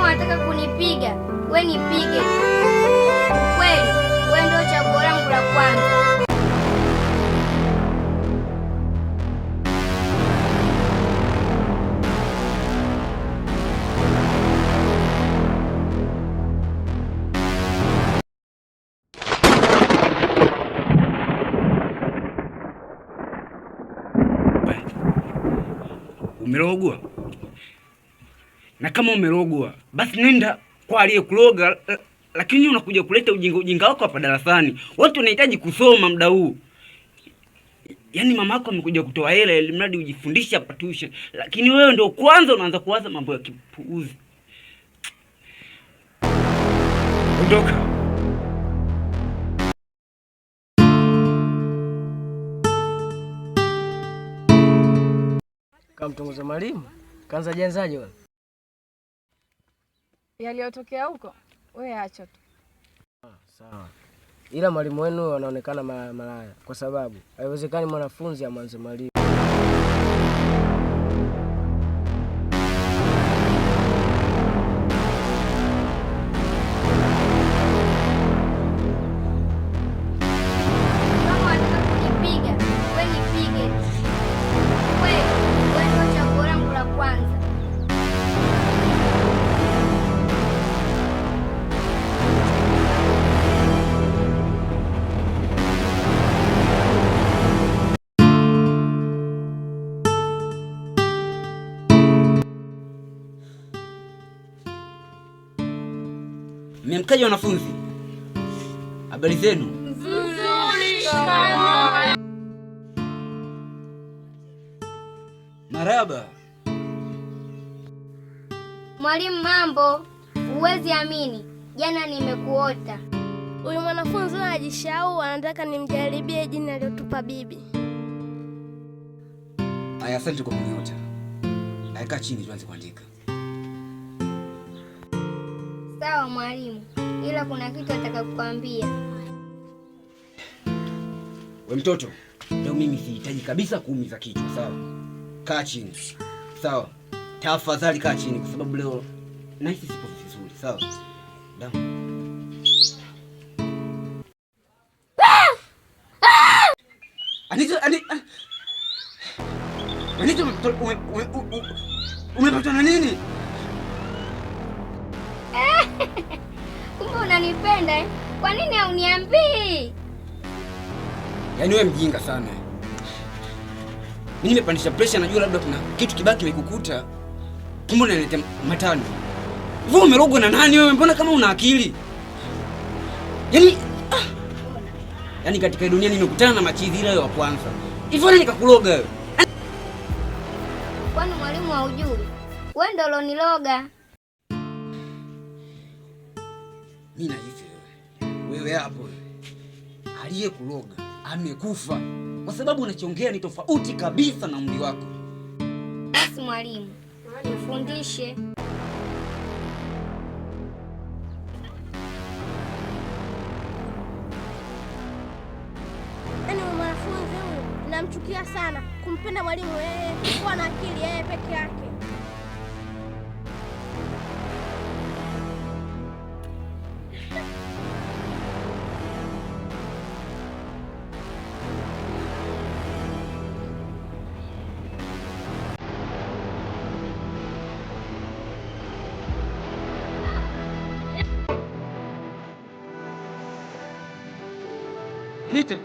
unataka kunipiga, we nipige tu. Kweli we ndio chaguo langu la kwanza. Umerogwa? Na kama umerogwa, basi nenda kwa aliyekuroga, lakini unakuja kuleta ujinga wako hapa darasani. Watu wanahitaji kusoma muda huu. Yaani mama yako amekuja kutoa hela ili mradi ujifundishe hapa tuition, lakini wewe ndio kwanza unaanza kuwaza mambo ya kipuuzi. Ondoka. Kamtongoza mwalimu kaanza janzaje wewe? Yaliyotokea huko wewe acha tu. Sawa. Ila mwalimu wenu anaonekana malaya kwa sababu haiwezekani mwanafunzi amwanze mwalimu. Mmemkaje wanafunzi? Habari zenu? Nzuri. Maraba. Mwalimu mambo, huwezi amini. Jana nimekuota. Huyu mwanafunzi anajishau, anataka nimjaribie jina aliyotupa bibi. Aya, asante kwa kuniota. Kaa chini tuanze kuandika. Sawa mwalimu, ila kuna kitu nataka kukwambia. We mtoto, leo mimi sihitaji kabisa kuumiza kichwa, sawa? Kaa chini. Sawa? Tafadhali kaa chini kwa sababu leo nahisi sipo vizuri, sawa? Damu. Anita, umepatwa na nini? Kumbe unanipenda eh? Kwa nini hauniambii? Yaani wewe mjinga sana. Mimi nimepandisha pressure, najua labda kuna kitu kibaki kimekukuta. Kumbe unaniletea matani. Wewe umerogwa na nani wewe? Mbona kama una akili? Yaani katika dunia nimekutana na machizi ile wa kwanza. Hivyo nani nikakuloga wewe? Kwani mwalimu haujui? Wewe ndio uloniloga. Mimi nahisi wewe hapo aliyekuloga amekufa, kwa sababu unachoongea ni tofauti kabisa na umri wako. Basi mwalimu, nifundishe. Yaani mwanafunzi huyu namchukia sana. Kumpenda mwalimu yeye, kuwa na akili yeye peke yake. Hita.